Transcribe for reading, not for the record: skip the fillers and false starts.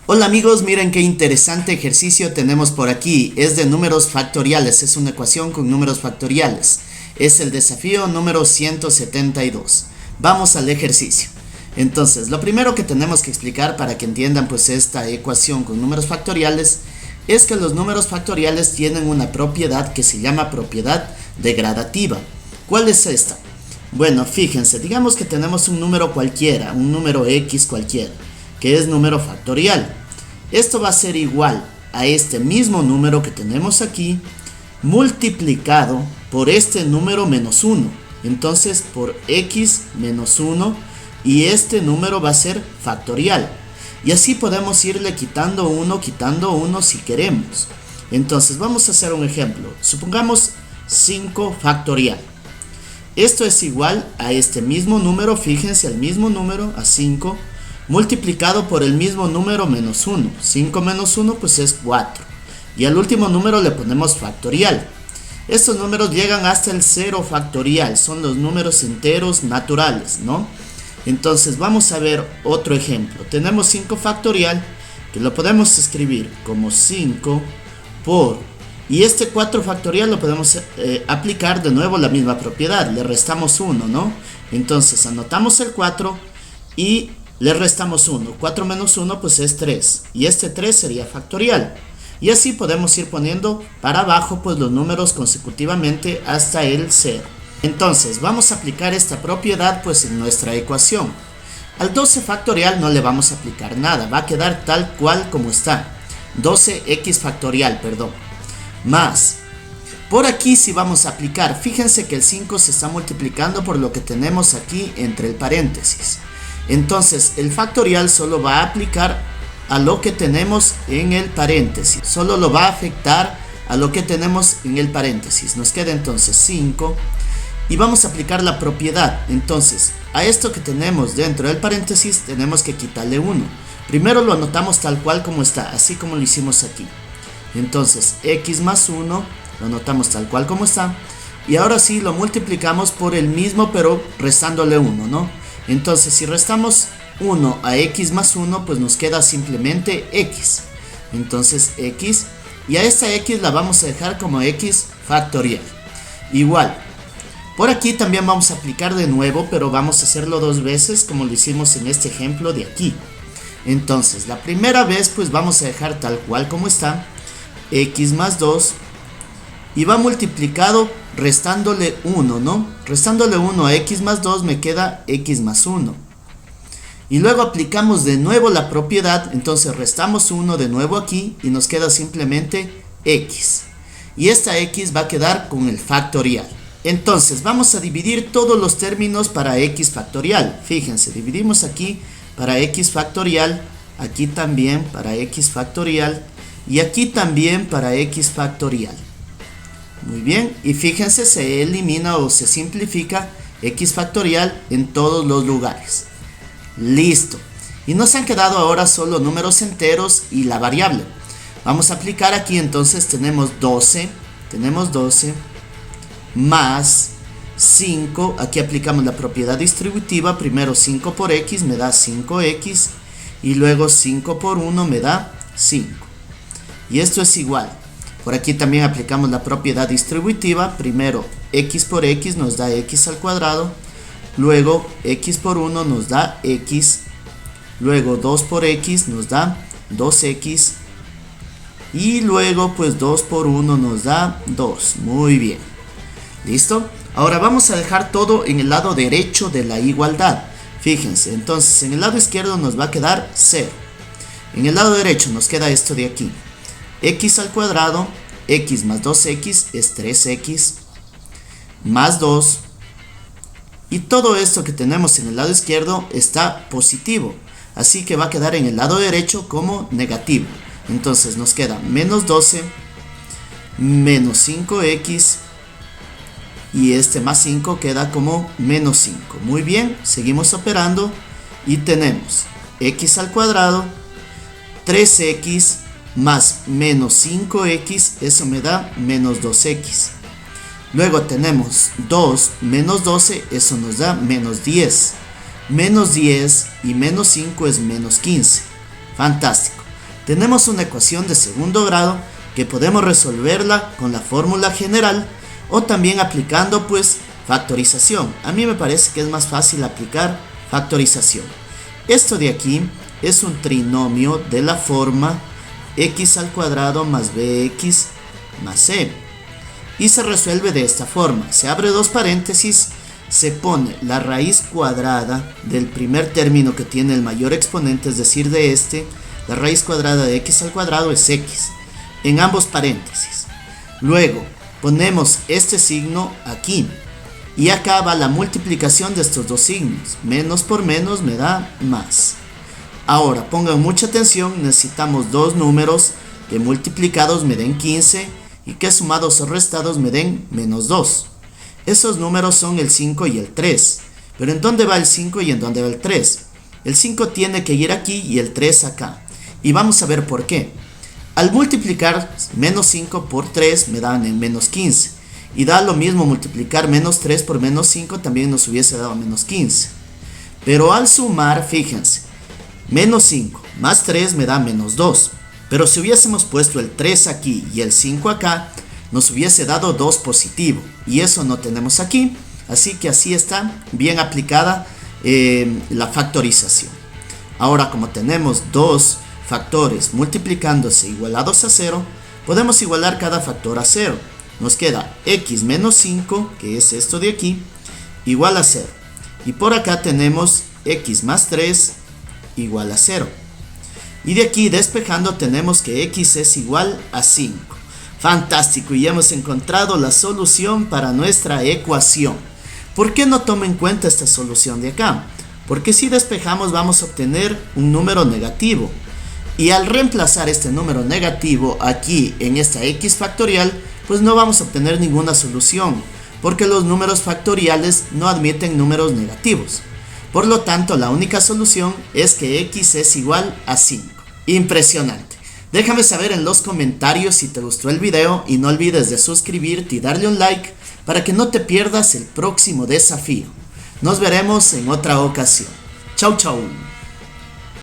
Hola amigos, miren qué interesante ejercicio tenemos por aquí. Es de números factoriales, es una ecuación con números factoriales. Es el desafío número 172. Vamos al ejercicio. Entonces, lo primero que tenemos que explicar para que entiendan pues esta ecuación con números factoriales es que los números factoriales tienen una propiedad que se llama propiedad degradativa. ¿Cuál es esta? Bueno, fíjense, digamos que tenemos un número cualquiera, un número X cualquiera, que es número factorial. Esto va a ser igual a este mismo número que tenemos aquí multiplicado por este número menos 1. Entonces por X menos 1 y este número va a ser factorial. Y así podemos irle quitando uno si queremos. Entonces vamos a hacer un ejemplo. Supongamos 5 factorial. Esto es igual a este mismo número, fíjense, al mismo número, a 5, multiplicado por el mismo número menos 1. 5 menos 1 pues es 4. Y al último número le ponemos factorial. Estos números llegan hasta el 0 factorial, son los números enteros naturales, ¿no? Entonces vamos a ver otro ejemplo. Tenemos 5 factorial, que lo podemos escribir como 5 por... Y este 4 factorial lo podemos aplicar de nuevo la misma propiedad, le restamos 1, ¿no? Entonces anotamos el 4 y le restamos 1. 4 menos 1 pues es 3. Y este 3 sería factorial. Y así podemos ir poniendo para abajo pues los números consecutivamente hasta el 0. Entonces vamos a aplicar esta propiedad pues en nuestra ecuación. Al 12 factorial no le vamos a aplicar nada, va a quedar tal cual como está. 12x factorial, perdón. Más, por aquí sí vamos a aplicar, fíjense que el 5 se está multiplicando por lo que tenemos aquí entre el paréntesis. Entonces el factorial solo va a aplicar a lo que tenemos en el paréntesis, solo lo va a afectar a lo que tenemos en el paréntesis. Nos queda entonces 5 y vamos a aplicar la propiedad. Entonces a esto que tenemos dentro del paréntesis tenemos que quitarle 1. Primero lo anotamos tal cual como está, así como lo hicimos aquí. Entonces x más 1 lo anotamos tal cual como está y ahora sí lo multiplicamos por el mismo pero restándole 1, ¿no? Entonces si restamos 1 a x más 1 pues nos queda simplemente x. Entonces x, y a esta x la vamos a dejar como x factorial. Igual, por aquí también vamos a aplicar de nuevo, pero vamos a hacerlo dos veces como lo hicimos en este ejemplo de aquí. Entonces la primera vez pues vamos a dejar tal cual como está x más 2 y va multiplicado restándole 1, ¿no? Restándole 1 a x más 2 me queda x más 1. Y luego aplicamos de nuevo la propiedad, entonces restamos 1 de nuevo aquí y nos queda simplemente x. Y esta x va a quedar con el factorial. Entonces vamos a dividir todos los términos para x factorial. Fíjense, dividimos aquí para x factorial, aquí también para x factorial y aquí también para x factorial. Muy bien, y fíjense, se elimina o se simplifica x factorial en todos los lugares. Listo. Y nos han quedado ahora solo números enteros y la variable. Vamos a aplicar aquí, entonces tenemos 12 más 5, aquí aplicamos la propiedad distributiva, primero 5 por x me da 5x y luego 5 por 1 me da 5. Y esto es igual. Por aquí también aplicamos la propiedad distributiva. Primero x por x nos da x al cuadrado. Luego x por 1 nos da x. Luego 2 por x nos da 2x. Y luego pues 2 por 1 nos da 2. Muy bien. ¿Listo? Ahora vamos a dejar todo en el lado derecho de la igualdad. Fíjense, entonces en el lado izquierdo nos va a quedar 0. En el lado derecho nos queda esto de aquí. X al cuadrado, x más 2x es 3x, más 2, y todo esto que tenemos en el lado izquierdo está positivo, así que va a quedar en el lado derecho como negativo. Entonces nos queda menos 12, menos 5x, y este más 5 queda como menos 5. Muy bien, seguimos operando y tenemos x al cuadrado, 3x, más menos 5x, eso me da menos 2x. Luego tenemos 2 menos 12, eso nos da menos 10. Menos 10 y menos 5 es menos 15. Fantástico. tenemos una ecuación de segundo grado que podemos resolverla con la fórmula general o también aplicando pues factorización. A mí me parece que es más fácil aplicar factorización. Esto de aquí es un trinomio de la forma x al cuadrado más bx más c. Y se resuelve de esta forma. Se abre dos paréntesis, se pone la raíz cuadrada del primer término que tiene el mayor exponente, es decir, de este. La raíz cuadrada de x al cuadrado es x, en ambos paréntesis. Luego ponemos este signo aquí. Y acá va la multiplicación de estos dos signos. Menos por menos me da más. Ahora pongan mucha atención, necesitamos dos números que multiplicados me den 15 y que sumados o restados me den menos 2. Esos números son el 5 y el 3. Pero ¿en dónde va el 5 y en dónde va el 3? El 5 tiene que ir aquí y el 3 acá. Y vamos a ver por qué. Al multiplicar menos 5 por 3 me dan en menos 15. Y da lo mismo multiplicar menos 3 por menos 5, también nos hubiese dado menos 15. Pero al sumar, fíjense, menos 5 más 3 me da menos 2. Pero si hubiésemos puesto el 3 aquí y el 5 acá, nos hubiese dado 2 positivo. Y eso no tenemos aquí. Así que así está bien aplicada la factorización. Ahora, como tenemos dos factores multiplicándose igualados a 0, podemos igualar cada factor a 0. Nos queda x menos 5, que es esto de aquí, igual a 0. Y por acá tenemos x más 3 igual a 0. Y de aquí despejando tenemos que x es igual a 5. Fantástico, y ya hemos encontrado la solución para nuestra ecuación. ¿Por qué no tomo en cuenta esta solución de acá? Porque si despejamos vamos a obtener un número negativo. Y al reemplazar este número negativo aquí en esta x factorial, pues no vamos a obtener ninguna solución, porque los números factoriales no admiten números negativos. Por lo tanto, la única solución es que x es igual a 5. Impresionante. Déjame saber en los comentarios si te gustó el video y no olvides de suscribirte y darle un like para que no te pierdas el próximo desafío. Nos veremos en otra ocasión. Chau, chau.